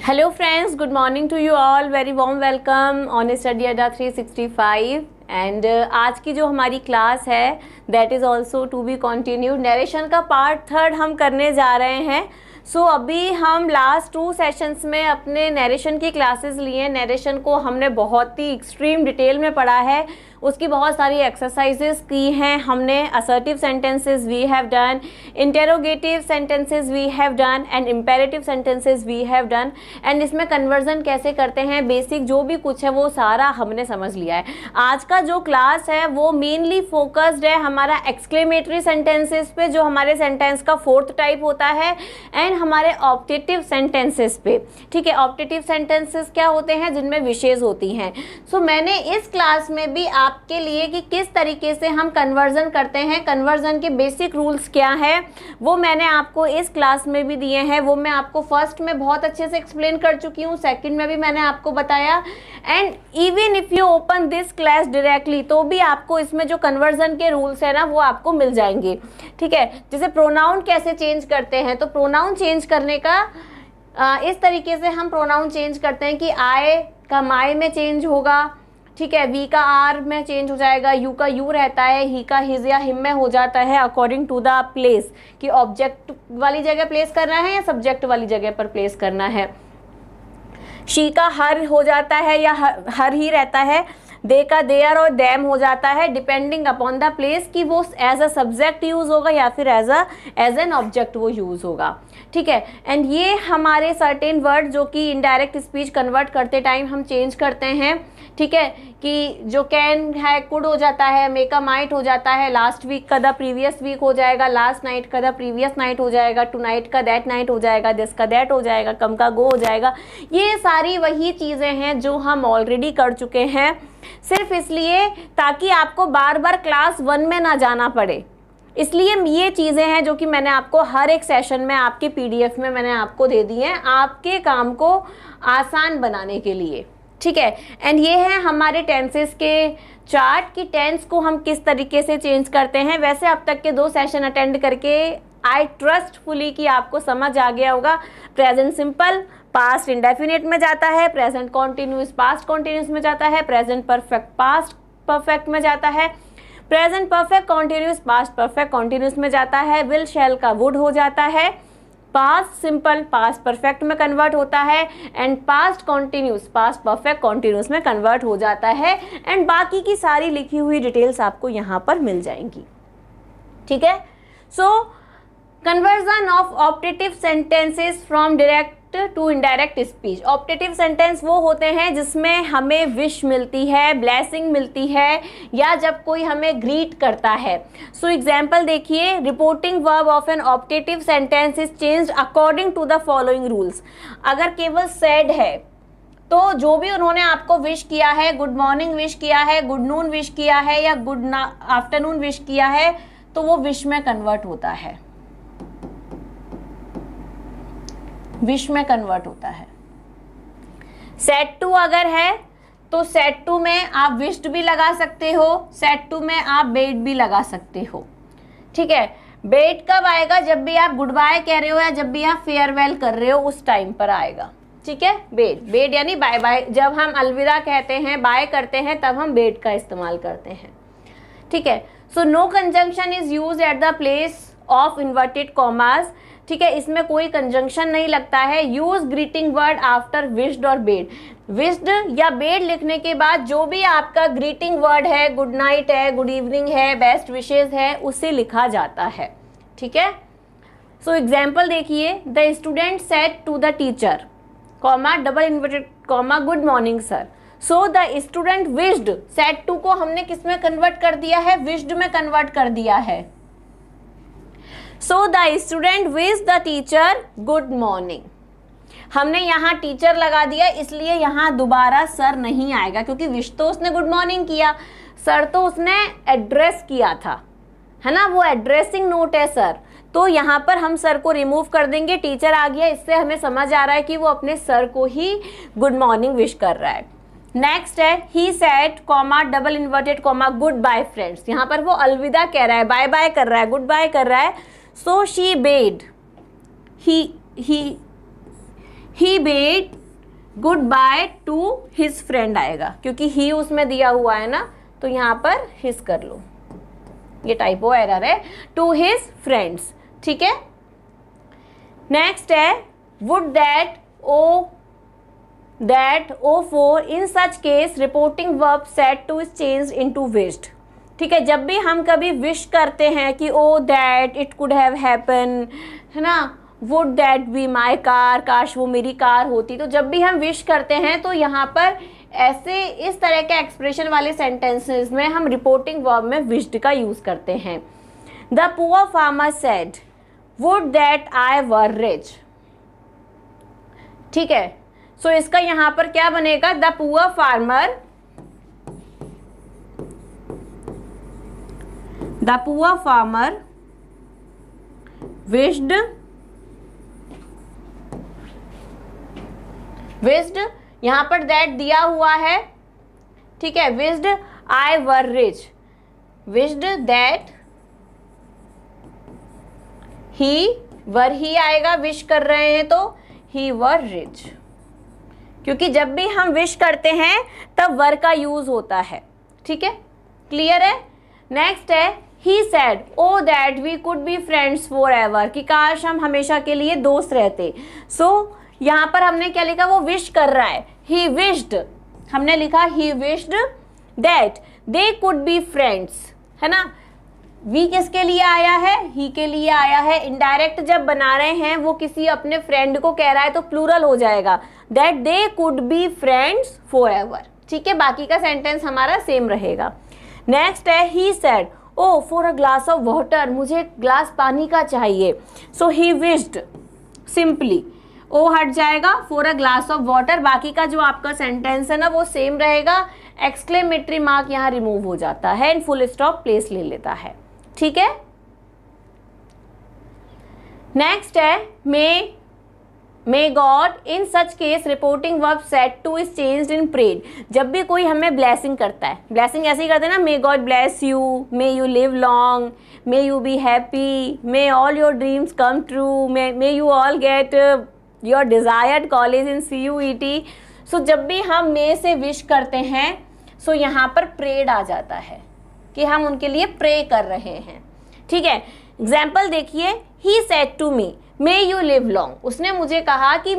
Hello friends, good morning to you all. Very warm welcome on Study Adda 365 and आज की जो हमारी class है that is also to be continued. Narration का part 3 हम करने जा रहे हैं। अभी हम लास्ट 2 सेशंस में अपने नरेशन की क्लासेस लिए। नरेशन को हमने बहुत ही एक्सट्रीम डिटेल में पढ़ा है, उसकी बहुत सारी एक्सरसाइजेस की हैं हमने। Assertive sentences we have done, interrogative sentences we have done and imperative sentences we have done. And इसमें कन्वर्जन कैसे करते हैं, बेसिक जो भी कुछ है वो सारा हमने समझ लिया है। आज का जो क्लास है वो मेनली फोकस्ड है हमारा एक्सक्लेमेटरी सेंटेंसेस पे, जो हमारे सेंटेंस का 4th टाइप होता है, एंड हमारे ऑप्टेटिव सेंटेंसेस पे। ठीक है, ऑप्टेटिव सेंटेंसेस क्या होते हैं, जिनमें विशेष होती हैं। मैंने इस क्लास में भी आपके लिए कि किस तरीके से हम कन्वर्जन करते हैं, कन्वर्जन के बेसिक रूल्स क्या है, वो मैंने आपको इस क्लास में भी दिए हैं। वो मैं आपको फर्स्ट में बहुत अच्छे से एक्सप्लेन कर चुकी हूँ, सेकंड में भी मैंने आपको बताया। And even if you open this class directly तो भी आपको इसमें जो कन्वर्जन के रूल्स है ना वो आपको मिल जाएंगे। ठीक है, जैसे प्रोनाउन कैसे चेंज करते हैं, तो प्रोनाउन चेंज करने का इस तरीके से हम प्रोनाउन चेंज करते हैं कि आई का माई में चेंज होगा। ठीक है, वी का आर में चेंज हो जाएगा, यू का यू रहता है, ही का हिज या हिम में हो जाता है अकॉर्डिंग टू द प्लेस, कि ऑब्जेक्ट वाली जगह प्लेस करना है या सब्जेक्ट वाली जगह पर प्लेस करना है। शी का हर हो जाता है या हर ही रहता है, दे का देयर और देम हो जाता है डिपेंडिंग अपॉन द प्लेस, कि वो एज अ सब्जेक्ट यूज़ होगा या फिर एज एन ऑब्जेक्ट वो यूज़ होगा। ठीक है, एंड ये हमारे सर्टेन वर्ड जो कि इनडायरेक्ट स्पीच कन्वर्ट करते टाइम हम चेंज करते हैं। ठीक है, कि जो कैन है कुड हो जाता है, मे का माइट हो जाता है, लास्ट वीक का द प्रीवियस वीक हो जाएगा, लास्ट नाइट का द प्रीवियस नाइट हो जाएगा, टू नाइट का दैट नाइट हो जाएगा, दिस का दैट हो जाएगा, कम का गो हो जाएगा। ये सारी वही चीज़ें हैं जो हम ऑलरेडी कर चुके हैं, सिर्फ इसलिए ताकि आपको बार बार क्लास 1 में ना जाना पड़े। इसलिए ये चीज़ें हैं जो कि मैंने आपको हर एक सेशन में आपके PDF में मैंने आपको दे दी हैं, आपके काम को आसान बनाने के लिए। ठीक है, एंड ये है हमारे टेंसेस के चार्ट की टेंस को हम किस तरीके से चेंज करते हैं। वैसे अब तक के 2 सेशन अटेंड करके आई ट्रस्ट फुली कि आपको समझ आ गया होगा। प्रेजेंट सिंपल पास्ट इंडेफिनिट में जाता है, प्रेजेंट कॉन्टिन्यूस पास्ट कॉन्टिन्यूस में जाता है, प्रेजेंट परफेक्ट पास्ट परफेक्ट में जाता है, present perfect continuous past perfect continuous में जाता है, विल शैल का वुड हो जाता है, पास्ट सिंपल पास्ट परफेक्ट में कन्वर्ट होता है, and past continuous past perfect continuous में कन्वर्ट हो जाता है। एंड बाकी की सारी लिखी हुई डिटेल्स आपको यहाँ पर मिल जाएंगी। ठीक है, conversion of optative sentences from direct to indirect speech. Optative sentence वो होते हैं जिसमें हमें विश मिलती है, ब्लेसिंग मिलती है, या जब कोई हमें ग्रीट करता है। एग्जाम्पल देखिए, reporting verb of an optative sentence is changed according to the following rules. अगर केवल सेड है तो जो भी उन्होंने आपको विश किया है, गुड मॉर्निंग विश किया है, गुड नून विश किया है, या गुड आफ्टरनून विश किया है, तो वो विश में कन्वर्ट होता है, विश में कन्वर्ट होता है। सेड टू अगर है तो सेड टू में आप विश्ड भी लगा सकते हो, सेड टू में आप बेड भी लगा सकते हो। ठीक है, बेड कब आएगा, जब भी आप गुड बाय कह रहे हो या जब भी आप फेयरवेल कर रहे हो उस टाइम पर आएगा। ठीक है, बेड बेड यानी बाय बाय, जब हम अलविदा कहते हैं, बाय करते हैं, तब हम बेड का इस्तेमाल करते हैं। ठीक है, no conjunction is used at the place of inverted commas. ठीक है, इसमें कोई कंजंक्शन नहीं लगता है। Use greeting word after wished और बेड। विश्ड या बेड लिखने के बाद जो भी आपका ग्रीटिंग वर्ड है, गुड नाइट है, गुड इवनिंग है, बेस्ट विशेज है, उसे लिखा जाता है। ठीक है, एग्जाम्पल देखिए, the student said to the teacher comma double inverted comma good morning sir. The student wished, said to को हमने किस में कन्वर्ट कर दिया है, विश्ड में कन्वर्ट कर दिया है। The student wish the teacher good morning. हमने यहाँ टीचर लगा दिया, इसलिए यहाँ दोबारा सर नहीं आएगा, क्योंकि विश तो उसने गुड मॉर्निंग किया, सर तो उसने एड्रेस किया था, है ना, वो एड्रेसिंग नोट है सर। तो यहाँ पर हम सर को रिमूव कर देंगे, टीचर आ गया, इससे हमें समझ आ रहा है कि वो अपने सर को ही गुड मॉर्निंग विश कर रहा है। नेक्स्ट है he said comma double inverted comma good bye friends. यहाँ पर वो अलविदा कह रहा है, बाय बाय कर रहा है, गुड बाय कर रहा है। So she bed, he bed goodbye to his friend आएगा, क्योंकि ही उसमें दिया हुआ है ना, तो यहाँ पर हिज कर लो, ये टाइपो एरर है, टू हिज फ्रेंड्स। ठीक है, नेक्स्ट है would that O for in such case reporting verb said to is changed into wished. ठीक है, जब भी हम कभी विश करते हैं कि oh that it could have happen, है ना, would that be my car, काश वो मेरी कार होती, तो जब भी हम विश करते हैं तो यहाँ पर ऐसे इस तरह के एक्सप्रेशन वाले सेंटेंसेस में हम रिपोर्टिंग वर्ब में विश्ड का यूज करते हैं। The poor farmer said would that I were rich. ठीक है, सो इसका यहां पर क्या बनेगा, द पुअर फार्मर विश्ड यहां पर दैट दिया हुआ है। ठीक है, wished I were rich, wished that he आएगा, विश कर रहे हैं तो ही वर रिच, क्योंकि जब भी हम विश करते हैं तब वर का यूज होता है। ठीक है, क्लियर है। नेक्स्ट है he said O that we could be friends for ever, कि काश हम हमेशा के लिए दोस्त रहते। सो यहाँ पर हमने क्या लिखा, वो विश कर रहा है, ही विश्ड, हमने लिखा he wished that they could be friends, है ना। वी किसके लिए आया है, ही के लिए आया है। इनडायरेक्ट जब बना रहे हैं वो किसी अपने फ्रेंड को कह रहा है तो प्लूरल हो जाएगा, that they could be friends for ever. ठीक है, बाकी का सेंटेंस हमारा सेम रहेगा। नेक्स्ट है he said O for a glass of water, मुझे एक ग्लास पानी का चाहिए। सो ही विश्ड, सिंपली ओ हट जाएगा, for a glass of water, बाकी का जो आपका सेंटेंस है ना वो सेम रहेगा। एक्सक्लेमेटरी मार्क यहाँ रिमूव हो जाता है एंड फुल स्टॉप प्लेस ले लेता है। ठीक है, नेक्स्ट है may God in such case reporting verb said to is changed in prayed. जब भी कोई हमें ब्लेसिंग करता है, ब्लेसिंग ऐसे ही करते हैं ना, मे God bless you, may you live long, may you be happy, may all your dreams come true, may you all get your desired college in CUET। सो जब भी हम मे से विश करते हैं सो यहाँ पर प्रेड आ जाता है कि हम उनके लिए प्रे कर रहे हैं। ठीक है, एग्जाम्पल देखिए, he said to me may you live long, उसने मुझे कहा कि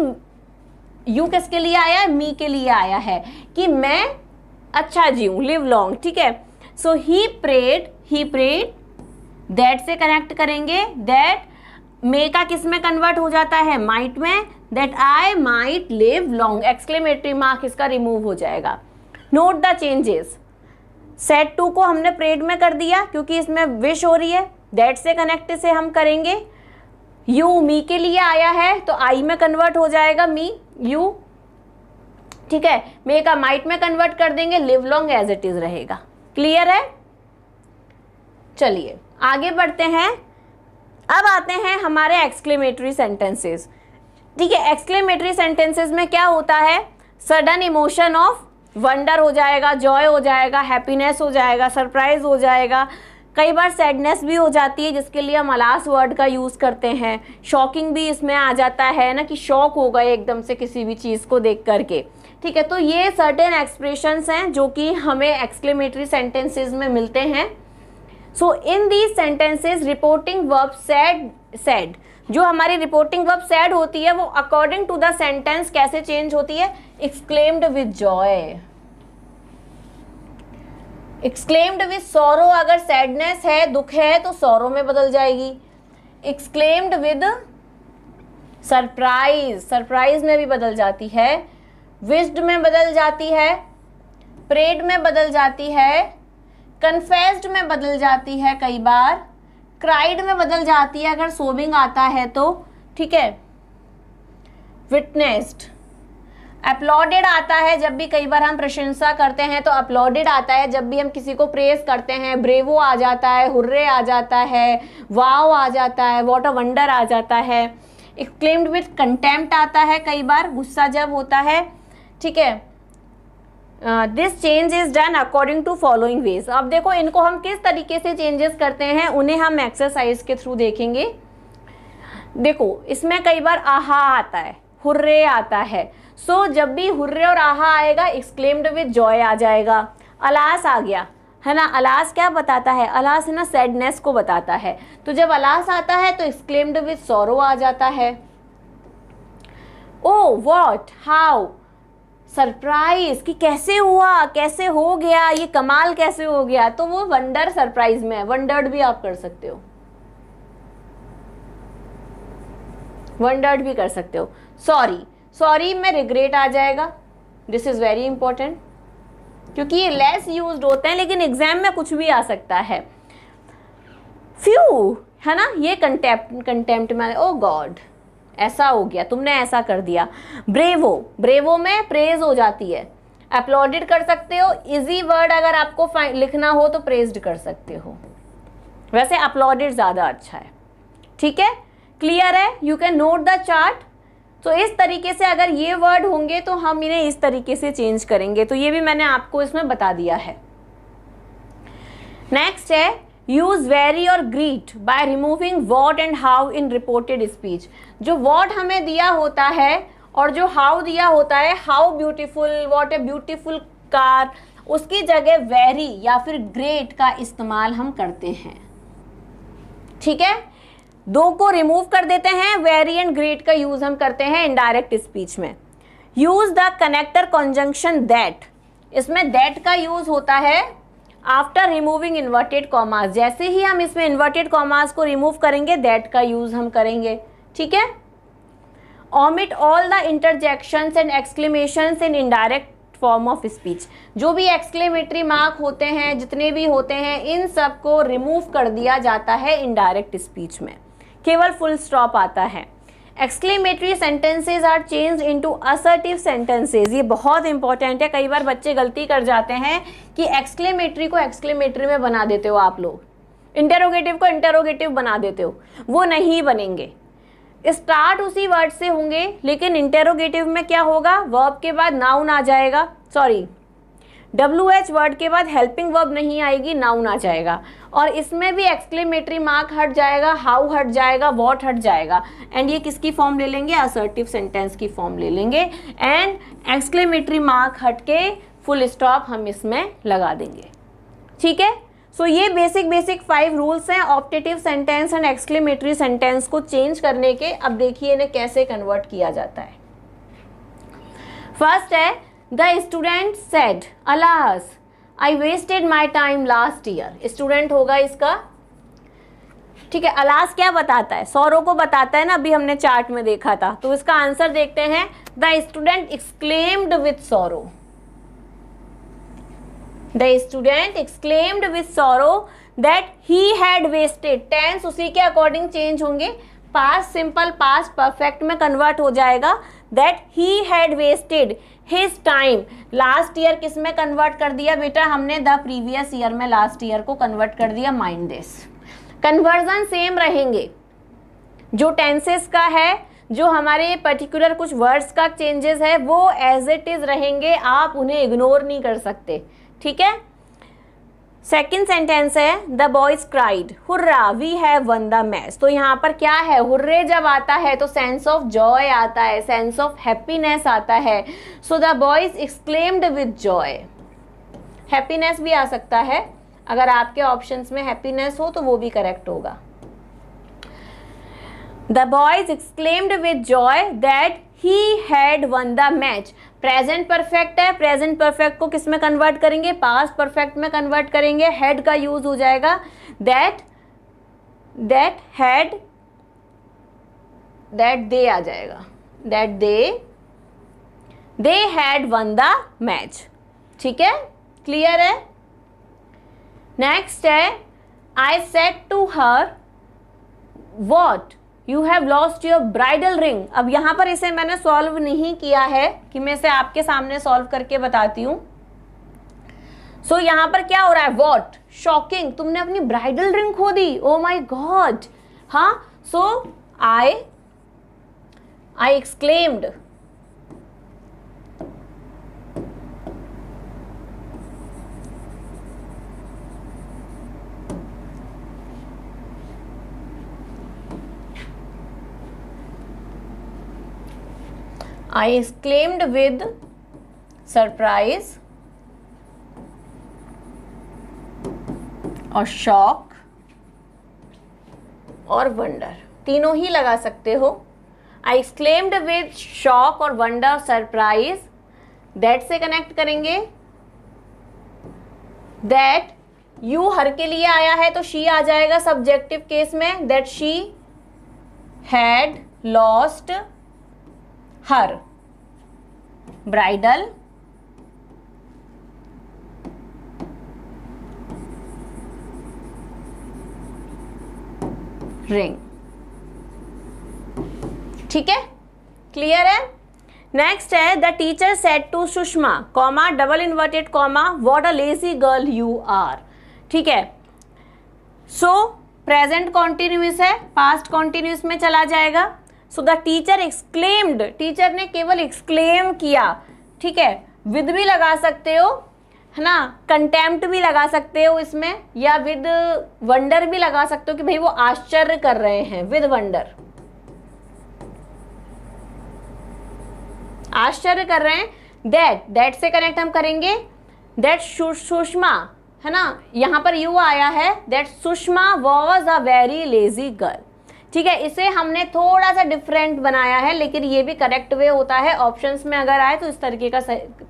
यू किसके लिए आया है, मी के लिए आया है, कि मैं अच्छा जीऊं, लिव लॉन्ग। ठीक है, सो ही प्रेड दैट से कनेक्ट करेंगे, दैट मे का किस में कन्वर्ट हो जाता है, माइट में, that I might live long, exclamatory mark इसका रिमूव हो जाएगा। Note the changes, said to को हमने प्रेड में कर दिया क्योंकि इसमें विश हो रही है, दैट से कनेक्ट से हम करेंगे, यू मी के लिए आया है तो आई में कन्वर्ट हो जाएगा मी, यू। ठीक है, मे का माइट में कन्वर्ट कर देंगे, live long as it is रहेगा। क्लियर है, चलिए आगे बढ़ते हैं। अब आते हैं हमारे एक्सक्लेमेटरी सेंटेंसेस। ठीक है, एक्सक्लेमेटरी सेंटेंसेस में क्या होता है, सडन इमोशन ऑफ वंडर हो जाएगा, जॉय हो जाएगा, हैप्पीनेस हो जाएगा, सरप्राइज हो जाएगा, कई बार सैडनेस भी हो जाती है जिसके लिए हम अलास वर्ड का यूज़ करते हैं, शॉकिंग भी इसमें आ जाता है ना, कि शॉक हो गए एकदम से किसी भी चीज़ को देख करके। ठीक है, तो ये सर्टेन एक्सप्रेशंस हैं जो कि हमें एक्सक्लेमेटरी सेंटेंसेस में मिलते हैं। So in these sentences reporting verb said, जो हमारी रिपोर्टिंग वर्ब सेड होती है वो अकॉर्डिंग टू द सेंटेंस कैसे चेंज होती है, exclaimed with joy, exclaimed with sorrow, अगर सैडनेस है, दुख है तो सॉरो में बदल जाएगी, एक्सक्लेम्ड विद सरप्राइज, सरप्राइज में भी बदल जाती है, विश्ड में बदल जाती है, प्रेड में बदल जाती है, कन्फेस्ड में बदल जाती है, कई बार क्राइड में बदल जाती है अगर सोबिंग आता है तो। ठीक है, विटनेस्ड, अपलॉडेड आता है जब भी कई बार हम प्रशंसा करते हैं तो अपलॉडेड आता है, जब भी हम किसी को प्रेज करते हैं ब्रेवो आ जाता है, हुर्रे आ जाता है, वाओ आ जाता है, व्हाट अ वंडर आ जाता है, एक्सक्लेम्ड विद कंटेम्प्ट आता है कई बार, गुस्सा जब होता है। ठीक है, this change is done according to following ways. अब देखो इनको हम किस तरीके से चेंजेस करते हैं उन्हें हम एक्सरसाइज के थ्रू देखेंगे। देखो इसमें कई बार आहा आता है, हुर्रे आता है। सो जब भी हुर्रे और आहा आएगा एक्सक्लेम्ड विद जॉय आ जाएगा। अलास आ गया है ना, अलास क्या बताता है, अलास है ना सैडनेस को बताता है, तो जब अलास आता है तो एक्सक्लेम्ड विद सॉरो आ जाता है। ओ व्हाट, हाउ, सरप्राइज कि कैसे हुआ, कैसे हो गया, ये कमाल कैसे हो गया, तो वो वंडर सरप्राइज में है, वंडर्ड भी आप कर सकते हो, वंडर्ड भी कर सकते हो। सॉरी, सॉरी में रिग्रेट आ जाएगा, दिस इज वेरी इंपॉर्टेंट क्योंकि ये लेस यूज्ड होते हैं लेकिन एग्जाम में कुछ भी आ सकता है। फ्यू है ना, ये कंटेम्प्ट में, ओ गॉड ऐसा हो गया, तुमने ऐसा कर दिया। ब्रेवो, ब्रेवो में प्रेज हो जाती है, अपलॉडेड कर सकते हो। इजी वर्ड अगर आपको लिखना हो तो प्रेज्ड कर सकते हो, वैसे अपलॉडेड ज्यादा अच्छा है। ठीक है, क्लियर है, you can note the chart. तो इस तरीके से अगर ये वर्ड होंगे तो हम इन्हें इस तरीके से चेंज करेंगे, तो ये भी मैंने आपको इसमें बता दिया है। नेक्स्ट है यूज वेरी और greet by removing what and how in reported speech. जो व्हाट हमें दिया होता है और जो हाउ दिया होता है, how beautiful, what a beautiful car, उसकी जगह वेरी या फिर ग्रेट का इस्तेमाल हम करते हैं। ठीक है, दो को रिमूव कर देते हैं, वेरी एंड ग्रेट का यूज हम करते हैं इनडायरेक्ट स्पीच में। यूज द कनेक्टर कॉन्जंक्शन दैट, इसमें दैट का यूज होता है आफ्टर रिमूविंग इन्वर्टेड कॉमास, जैसे ही हम इसमें इन्वर्टेड कॉमास को रिमूव करेंगे दैट का यूज हम करेंगे। ठीक है, omit all the interjections and exclamations in indirect form of speech, जो भी एक्सक्लेमेटरी मार्क होते हैं, जितने भी होते हैं, इन सब को रिमूव कर दिया जाता है इनडायरेक्ट स्पीच में, केवल फुल स्टॉप आता है। Exclamatory sentences are changed into assertive sentences, ये बहुत इंपॉर्टेंट है, कई बार बच्चे गलती कर जाते हैं कि एक्सक्लेमेटरी को एक्सक्लेमेटरी में बना देते हो आप लोग, इंटेरोगेटिव को इंटेरोगेटिव बना देते हो, वो नहीं बनेंगे। स्टार्ट उसी वर्ड से होंगे लेकिन इंटेरोगेटिव में क्या होगा, वर्ब के बाद नाउन आ जाएगा, सॉरी WH वर्ड के बाद हेल्पिंग वर्ब नहीं आएगी, नाउन आ जाएगा, और इसमें भी एक्सक्लेमेटरी मार्क हट जाएगा, हाउ हट जाएगा, व्हाट हट जाएगा, एंड ये किसकी फॉर्म ले लेंगे, असर्टिव सेंटेंस की फॉर्म ले लेंगे, एंड एक्सक्लेमेटरी मार्क हट के फुल स्टॉप हम इसमें लगा देंगे। ठीक है, सो ये बेसिक 5 रूल्स हैं optative sentence and exclamatory sentence को चेंज करने के। अब देखिए इन्हें कैसे कन्वर्ट किया जाता है। फर्स्ट है the student said alas I wasted my time last year, student होगा इसका। ठीक है, अलास क्या बताता है, सौरो को बताता है ना, अभी हमने चार्ट में देखा था, तो इसका आंसर देखते हैं। The student exclaimed with sorrow, The student exclaimed with sorrow that he had wasted, tense उसी के अकॉर्डिंग चेंज होंगे, पास्ट सिंपल पास्ट परफेक्ट में कन्वर्ट हो जाएगा। that he had wasted his time, last year किस में कन्वर्ट कर दिया बेटा, हमने द प्रीवियस ईयर में लास्ट ईयर को कन्वर्ट कर दिया माइंड दिस। कन्वर्जन सेम रहेंगे, जो टेंसेस का है, जो हमारे पर्टिकुलर कुछ वर्ड्स का चेंजेस है वो एज इट इज रहेंगे, आप उन्हें इग्नोर नहीं कर सकते। ठीक है, सेकेंड सेंटेंस है the boys cried hurrah we have won the match, तो यहाँ पर क्या है, हुर्रे जब आता है तो सेंस ऑफ जॉय आता है, सेंस ऑफ हैप्पीनेस आता है। So the boys exclaimed with Joy, happiness भी आ सकता है, अगर आपके ऑप्शंस में हैप्पीनेस हो तो वो भी करेक्ट होगा। The boys exclaimed with joy that he had won the match, present perfect है, प्रेजेंट परफेक्ट को किस में कन्वर्ट करेंगे, पास्ट परफेक्ट में कन्वर्ट करेंगे, हेड का यूज हो जाएगा, दैट हैड, दैट दे आ जाएगा, that they had won the match. ठीक है, क्लियर है। नेक्स्ट है I said to her what you have lost your bridal ring. अब यहाँ पर इसे मैंने सॉल्व नहीं किया है कि मैं इसे आपके सामने सॉल्व करके बताती हूँ। सो यहाँ पर क्या हो रहा है, व्हाट, शॉकिंग, तुमने अपनी ब्राइडल रिंग खो दी, ओ माय गॉड। हाँ, so I exclaimed, I exclaimed with surprise और शॉक और वंडर, तीनों ही लगा सकते हो। आई एक्सक्लेम्ड विद शॉक और वंडर, सरप्राइज, दैट से कनेक्ट करेंगे। दैट यू हर के लिए आया है तो शी आ जाएगा सब्जेक्टिव केस में। That she had lost her bridal ring. ठीक है, क्लियर है। नेक्स्ट है the teacher said to Sushma comma double inverted comma what a lazy girl you are. ठीक है, सो प्रेजेंट कॉन्टिन्यूस है, पास्ट कॉन्टिन्यूस में चला जाएगा। So the teacher exclaimed, teacher ने केवल एक्सक्लेम किया। ठीक है, विद भी लगा सकते हो, है ना, कंटेम्प्ट भी लगा सकते हो इसमें, या विद वंडर भी लगा सकते हो कि भाई वो आश्चर्य कर रहे हैं, विद वंडर, आश्चर्य कर रहे हैं। दैट से कनेक्ट हम करेंगे। दैट सुषमा, है ना, यहां पर यू आया है। That Sushma was a very lazy girl. ठीक है, इसे हमने थोड़ा सा डिफरेंट बनाया है, लेकिन ये भी करेक्ट वे होता है। ऑप्शंस में अगर आए तो इस तरीके का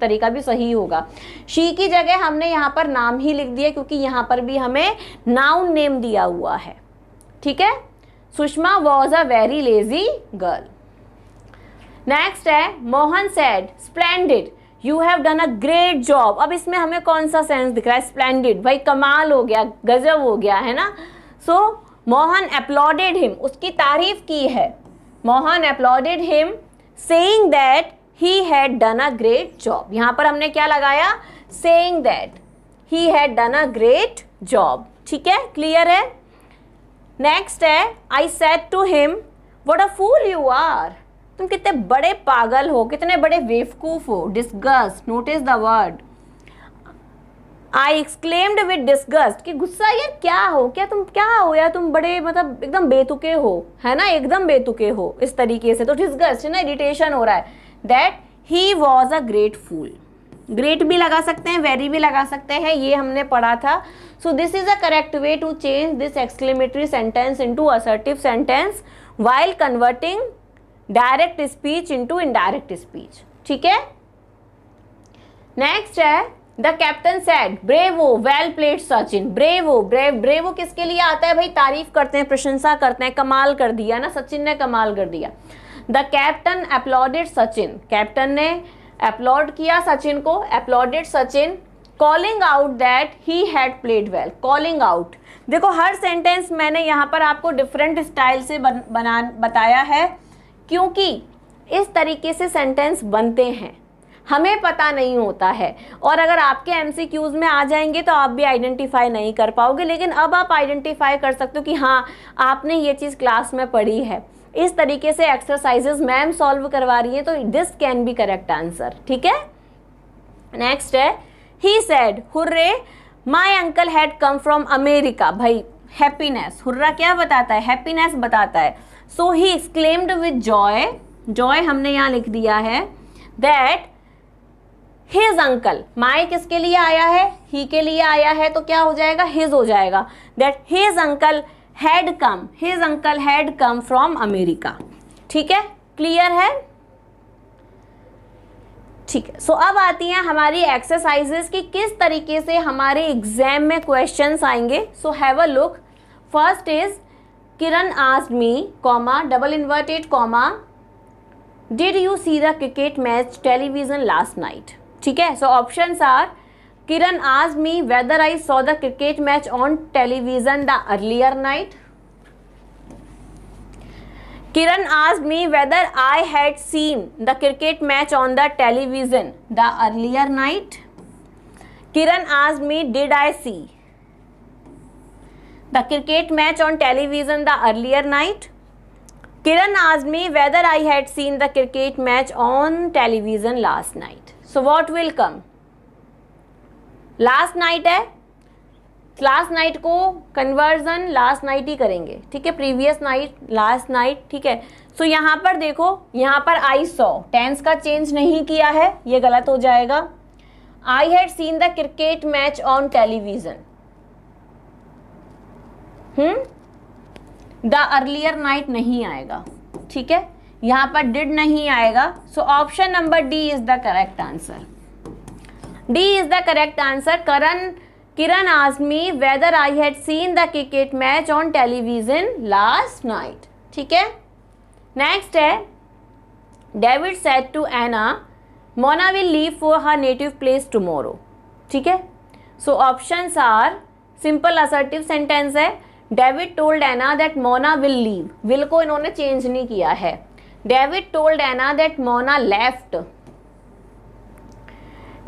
तरीका भी सही होगा। शी की जगह हमने यहाँ पर नाम ही लिख दिया, क्योंकि यहाँ पर भी हमें नाउन नेम दिया हुआ है। ठीक है, Sushma was a very lazy girl. Next है Mohan said splendid you have done a great job. अब इसमें हमें कौन सा सेंस दिख रहा है? स्प्लेंडिड, भाई कमाल हो गया, गजब हो गया, है ना। सो मोहन अपलॉडेड हिम, उसकी तारीफ की है। Mohan applauded him saying that he had done a great job. यहां पर हमने क्या लगाया? Saying that he had done a great job. ठीक है, क्लियर है। नेक्स्ट है I said to him what a fool you are. तुम कितने बड़े पागल हो, कितने बड़े बेवकूफ हो। Disgust, notice the word. I exclaimed with disgust, कि गुस्सा, यार क्या हो, क्या हो यार, तुम बड़े मतलब एकदम बेतुके हो, है ना, एकदम बेतुके हो, इस तरीके से। तो डिस्गस्ट है ना, इरिटेशन हो रहा है। That he was a great fool. Great भी लगा सकते हैं, वेरी भी लगा सकते हैं, ये हमने पढ़ा था। So this is a correct way to change this exclamatory sentence into assertive sentence while converting direct speech into indirect speech. ठीक है, नेक्स्ट है the captain said bravo well played Sachin. Bravo, bravo किसके लिए आता है भाई? तारीफ करते हैं, प्रशंसा करते हैं, कमाल कर दिया ना, सचिन ने कमाल कर दिया। The captain uploaded Sachin, captain ने अपलॉड किया सचिन को, uploaded Sachin, calling out that he had played well. Calling out, देखो हर सेंटेंस मैंने यहाँ पर आपको डिफरेंट स्टाइल से बताया है, क्योंकि इस तरीके से सेंटेंस बनते हैं, हमें पता नहीं होता है, और अगर आपके एमसीक्यूज में आ जाएंगे तो आप भी आइडेंटिफाई नहीं कर पाओगे। लेकिन अब आप आइडेंटिफाई कर सकते हो कि हाँ, आपने ये चीज़ क्लास में पढ़ी है। इस तरीके से एक्सरसाइजेस मैम सॉल्व करवा रही है, तो this can be correct answer. ठीक है, नेक्स्ट है he said hurray my uncle had come from America. भाई हैप्पीनेस, हुर्रा क्या बताता है? हैप्पीनेस बताता है। So he exclaimed with joy, joy हमने यहाँ लिख दिया है। दैट हिज अंकल, माई किसके लिए आया है? ही के लिए आया है, तो क्या हो जाएगा? हिज हो जाएगा। That his uncle had come, his uncle had come from America. ठीक है, क्लियर है। ठीक है, सो अब आती हैं हमारी एक्सरसाइजेस की किस तरीके से हमारे एग्जाम में क्वेश्चंस आएंगे। So have a look. First is Kiran asked me comma double inverted comma did you see the cricket match television last night. ठीक है, so options are Kiran asked me whether I saw the cricket match on television the earlier night. Kiran asked me whether I had seen the cricket match on the television the earlier night. Kiran asked me did I see the cricket match on television the earlier night. Kiran asked me whether I had seen the cricket match on television last night. So what will come? Last night है, last night को conversion last night ही करेंगे। ठीक है, previous night, last night. ठीक है, सो यहाँ पर देखो, यहाँ पर आई सॉ, टेंस का चेंज नहीं किया है, ये गलत हो जाएगा। I had seen the cricket match on television, the earlier night नहीं आएगा, ठीक है, यहाँ पर डिड नहीं आएगा। सो option number D is the correct answer. D is the correct answer. Kiran asked me whether I had seen the cricket match on television last night, ठीक है। नेक्स्ट है, David said to Anna, Mona will leave for her native place tomorrow, ठीक है। So options are, simple assertive sentence है। David told Anna that Mona will leave, will को इन्होंने change नहीं किया है। David told Anna that Mona left,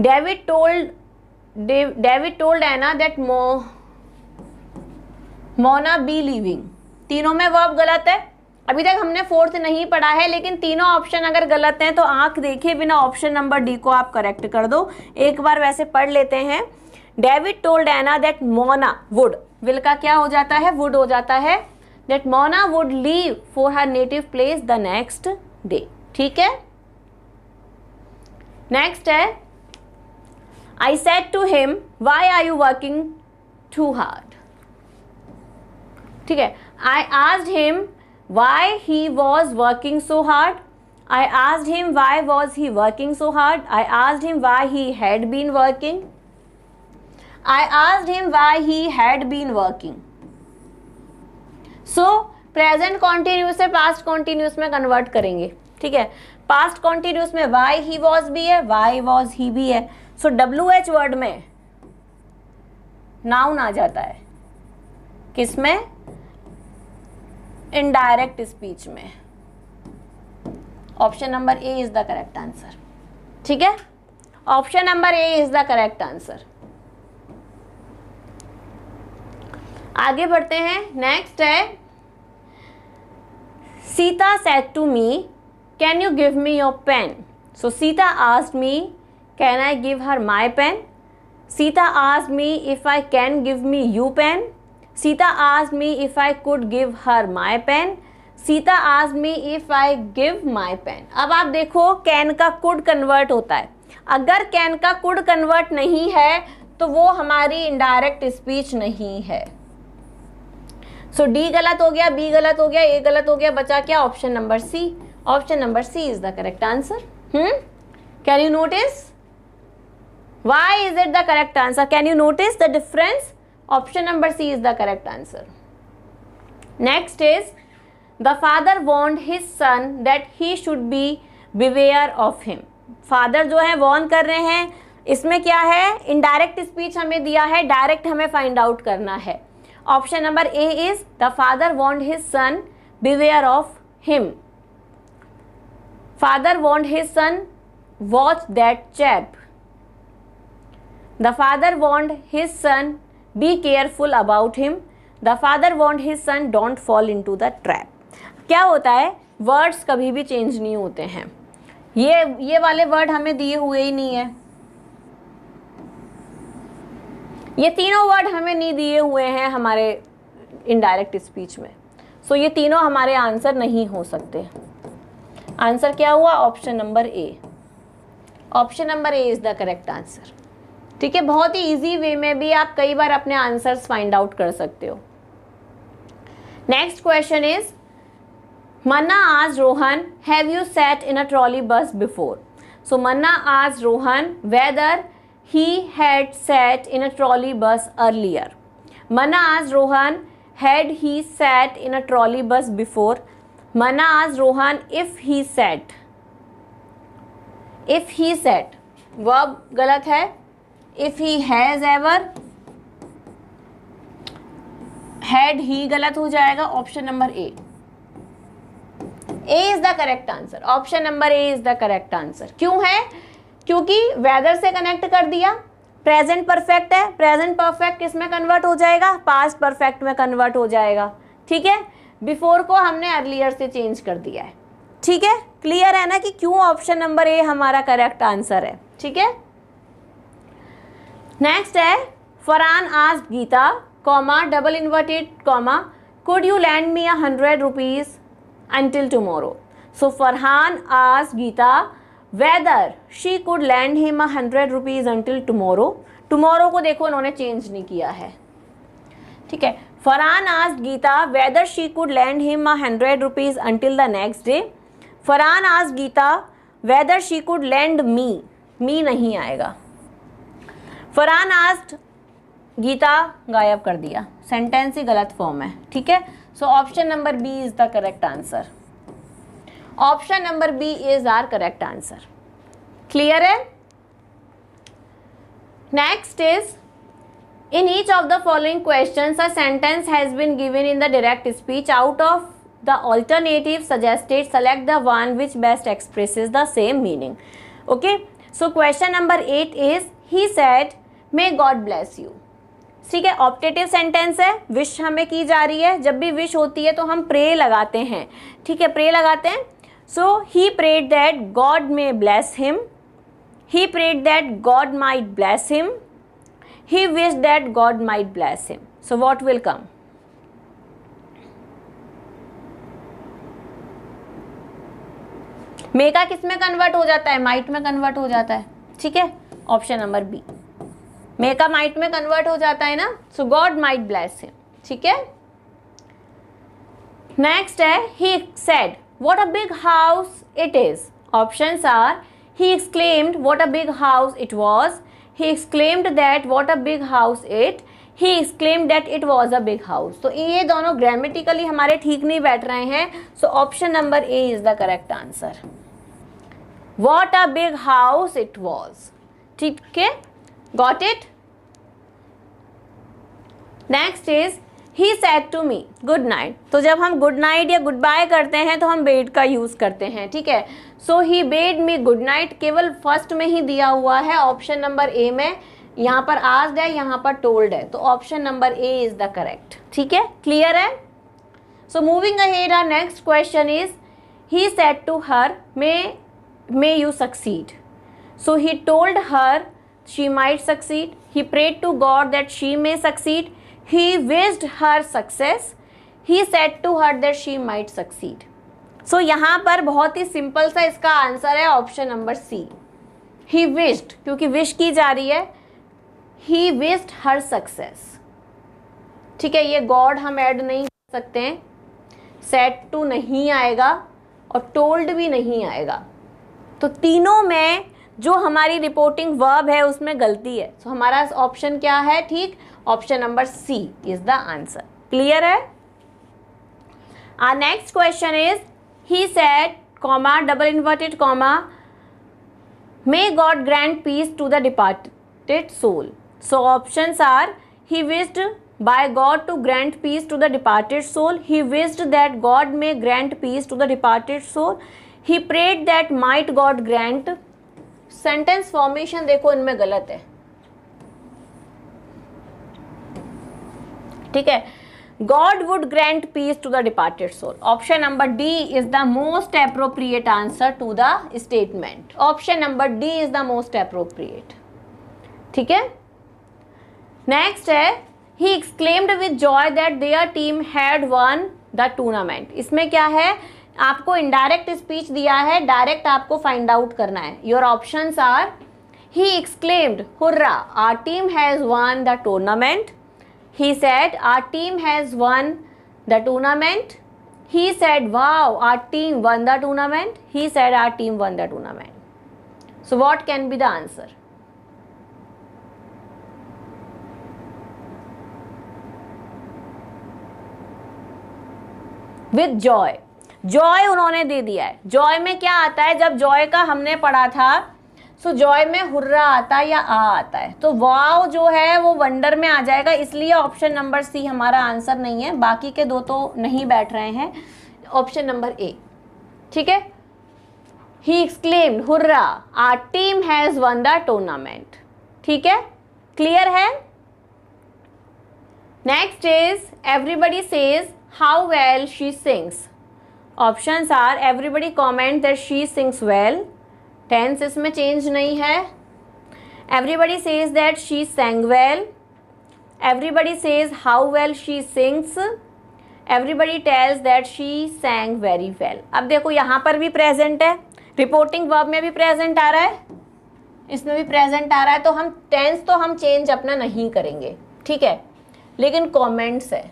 David told Anna that Mona be leaving, तीनों में वर्ब गलत है। अभी तक हमने फोर्थ नहीं पढ़ा है, लेकिन तीनों ऑप्शन अगर गलत हैं तो आंख देखे बिना ऑप्शन नंबर डी को आप करेक्ट कर दो। एक बार वैसे पढ़ लेते हैं। David told Anna that Mona would, will का क्या हो जाता है, वुड हो जाता है। That Mona would leave for her native place the next day, ठीक है। नेक्स्ट है, I said to him why are you working too hard, ठीक है। I asked him why he was working so hard. I asked him why was he working so hard. I asked him why he had been working. I asked him why he had been working. So present continuous से past continuous में convert करेंगे, ठीक है। past continuous में why he was भी है, why was he भी है। so WH word में noun आ जाता है, किसमें, इनडायरेक्ट स्पीच में। Option number A is the correct answer, ठीक है। Option number A is the correct answer. आगे बढ़ते हैं। नेक्स्ट है, Sita said to me can you give me your pen. So Sita asked me can I give her my pen. Sita asked me if I can give me you pen. Sita asked me if I could give her my pen. Sita asked me if I give my pen. अब आप देखो, can का could convert होता है। अगर can का could convert नहीं है तो वो हमारी इनडायरेक्ट स्पीच नहीं है। सो डी गलत हो गया, बी गलत हो गया, ए गलत हो गया, बचा क्या, option number C. Option number C is the correct answer. Can you notice why is it the correct answer? Can you notice the difference? Option number C is the correct answer. Next is, the father warned his son that he should be beware of him. Father जो है warn कर रहे हैं, इसमें क्या है, indirect speech हमें दिया है, direct हमें find out करना है। Option number A is, the father warned his son beware of him. Father warned his son watch that chap. The father warned his son be careful about him. The father warned his son don't fall into the trap. क्या होता है, words कभी भी change नहीं होते हैं। ये वाले वर्ड हमें दिए हुए ही नहीं है, ये तीनों वर्ड हमें नहीं दिए हुए हैं हमारे इनडायरेक्ट स्पीच में। सो ये तीनों हमारे आंसर नहीं हो सकते। आंसर क्या हुआ, option number A. Option number A is the correct answer, ठीक है। बहुत ही इजी वे में भी आप कई बार अपने आंसर्स फाइंड आउट कर सकते हो। Next question is, Manna asked Rohan have you sat in a trolley bus before. So Manna asked Rohan whether he had sat in a trolley bus earlier. Manna asked Rohan had he sat in a trolley bus before. Manna asked Rohan if he sat. If he sat verb गलत है। If he has ever, had he गलत हो जाएगा। Option number A. A is the correct answer. Option number A is the correct answer. क्यों है, क्योंकि weather से connect कर दिया। प्रेजेंट परफेक्ट है, प्रेजेंट परफेक्ट किसमें कन्वर्ट हो जाएगा, पास्ट परफेक्ट में कन्वर्ट हो जाएगा, ठीक है। बिफोर को हमने अर्लियर से चेंज कर दिया है, ठीक है। क्लियर है ना कि क्यों ऑप्शन नंबर ए हमारा करेक्ट आंसर है, ठीक है। नेक्स्ट है, Farhan asked Geeta comma double inverted comma could you lend me 100 rupees. until tomorrow. So Farhan asked Geeta whether she could lend him 100 rupees until tomorrow. Tomorrow को देखो उन्होंने चेंज नहीं किया है, ठीक है. Farhan asked Geeta whether she could lend him 100 rupees until the next day. Farhan asked Geeta whether she could lend me. Me नहीं आएगा. Farhan asked गीता गायब कर दिया, सेंटेंस ही गलत फॉर्म है, ठीक है. So option number B is the correct answer. Option number B is our correct answer. Clear है. Next is in each of the following questions a sentence has been given in the direct speech. Out of the alternative suggested select the one which best expresses the same meaning. Okay, so question number 8 is he said may God bless you. ठीक है, optative sentence है, wish हमें की जा रही है. जब भी विश होती है तो हम प्रे लगाते हैं, ठीक है, प्रे लगाते हैं. So he prayed that God may bless him. He prayed that God might bless him. He wished that God might bless him. So what will come? May का किस में कन्वर्ट हो जाता है? माइट में कन्वर्ट हो जाता है, ठीक है. ऑप्शन नंबर बी, मे का माइट में कन्वर्ट हो जाता है ना. So God might bless him, ठीक है. नेक्स्ट है he said what a big house it is. Options are he exclaimed what a big house it was. He exclaimed that what a big house it. He exclaimed that it was a big house. तो ये दोनों grammatically हमारे ठीक नहीं बैठ रहे हैं. So option number A is the correct answer. What a big house it was, ठीक है. Got it. Next is he said to me good night. तो जब हम गुड नाइट या गुड बाय करते हैं तो हम बेड का यूज करते हैं, ठीक है. सो ही बेड मी गुड नाइट केवल फर्स्ट में ही दिया हुआ है, ऑप्शन नंबर ए में. यहाँ पर आस्क्ड है, यहाँ पर टोल्ड है, तो option number A is the correct, ठीक है. क्लियर है. So moving ahead our next question is he said to her may you succeed. So he told her she might succeed. He prayed to God that she may succeed. He wished her success. He said to her that she might succeed. So यहाँ पर बहुत ही simple सा इसका answer है option number C. He wished, क्योंकि wish की जा रही है. He wished her success. ठीक है, ये गॉड हम ऐड नहीं कर सकते हैं. सेड टू नहीं आएगा और टोल्ड भी नहीं आएगा. तो तीनों में जो हमारी रिपोर्टिंग वर्ब है उसमें गलती है. तो हमारा ऑप्शन क्या है? ठीक, option number C is the answer. Clear है. Our next question is he said comma double inverted comma may God grant peace to the departed soul. So options are he wished by God to grant peace to the departed soul. He wished that God may grant peace to the departed soul. He prayed that might God grant. Sentence formation देखो इनमें गलत है, ठीक है. God would grant peace to the departed soul. Option number D is the most appropriate answer to the statement. Option number D is the most appropriate. ठीक है. Next है he exclaimed with joy that their team had won the tournament. इसमें क्या है? आपको indirect speech दिया है, direct आपको फाइंड आउट करना है. Your options are he exclaimed hurrah our team has won the tournament. He said our team has won the tournament. He said wow our team won the tournament. He said our team won the tournament. So what can be the answer? With joy. Joy उन्होंने दे दिया है. Joy में क्या आता है? जब Joy का हमने पढ़ा था सो जॉय में हुर्रा आता है या आ आता है, तो वाव जो है वो वंडर में आ जाएगा. इसलिए ऑप्शन नंबर सी हमारा आंसर नहीं है. बाकी के दो तो नहीं बैठ रहे हैं. ऑप्शन नंबर ए, ठीक है. He exclaimed hurrah our team has won the tournament. ठीक है, क्लियर है. Next is everybody says how well she sings. Options are everybody comment that she sings well. Tense इसमें चेंज नहीं है. Everybody says that she sang well. Everybody says how well she sings. Everybody tells that she sang very well. अब देखो यहाँ पर भी present है, reporting verb में भी प्रेजेंट आ रहा है, इसमें भी प्रेजेंट आ रहा है, तो हम टेंस तो हम चेंज अपना नहीं करेंगे, ठीक है, लेकिन कमेंट्स है,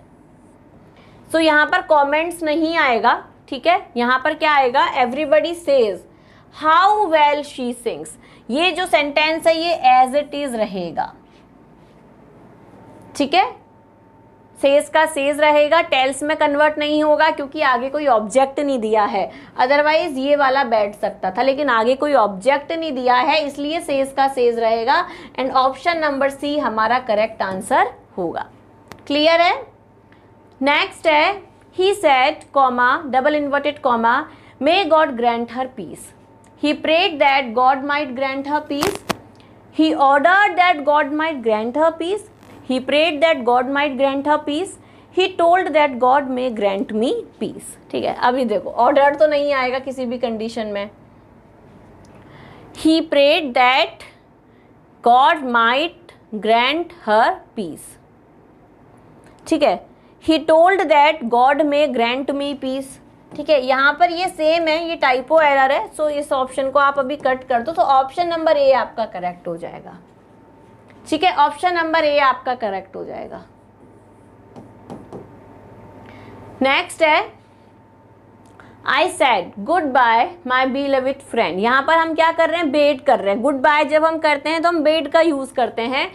सो यहाँ पर कमेंट्स नहीं आएगा, ठीक है। यहाँ पर क्या आएगा, everybody says how well she sings. ये जो सेंटेंस है ये एज इट इज रहेगा, ठीक है, सेज का सेज रहेगा, टेल्स में कन्वर्ट नहीं होगा क्योंकि आगे कोई ऑब्जेक्ट नहीं दिया है, अदरवाइज ये वाला बैठ सकता था, लेकिन आगे कोई ऑब्जेक्ट नहीं दिया है इसलिए सेज का सेज रहेगा, एंड ऑप्शन नंबर सी हमारा करेक्ट आंसर होगा। क्लियर है। नेक्स्ट है, he said comma double inverted comma may God grant her peace. He prayed that God might grant her peace. He ordered that God might grant her peace. He prayed that God might grant her peace. He told that God may grant me peace. ठीक है, अभी देखो order तो नहीं आएगा किसी भी condition में। He prayed that God might grant her peace. ठीक है, He told that God may grant me peace. ठीक है, यहाँ पर ये सेम है, ये टाइपो एरर है, सो इस ऑप्शन को आप अभी कट कर दो, तो ऑप्शन नंबर ए आपका करेक्ट हो जाएगा, ठीक है, ऑप्शन नंबर ए आपका करेक्ट हो जाएगा। नेक्स्ट है, I said good bye my beloved friend. यहां पर हम क्या कर रहे हैं, बेड कर रहे हैं। गुड बाय जब हम करते हैं तो हम बेड का यूज करते हैं।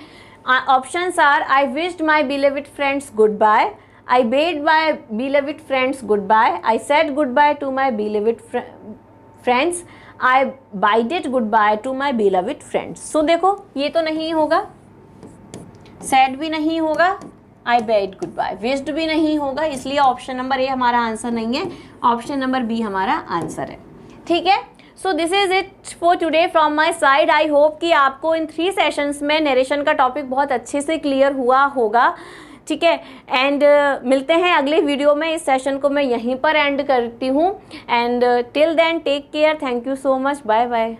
Options are, I wished my beloved friends goodbye, I bade my beloved friends goodbye, I said goodbye to my beloved friends, I bided goodbye to my beloved friends. So देखो ये तो नहीं होगा, said भी नहीं होगा, I bade goodbye, wished भी नहीं होगा, इसलिए ऑप्शन नंबर ए हमारा आंसर नहीं है, ऑप्शन नंबर बी हमारा आंसर है, ठीक है। सो this is it for today from my side. I hope कि आपको इन 3 सेशंस में नरेशन का टॉपिक बहुत अच्छे से क्लियर हुआ होगा, ठीक है। एंड मिलते हैं अगले वीडियो में। इस सेशन को मैं यहीं पर एंड करती हूँ, and till then take care, thank you so much, bye bye.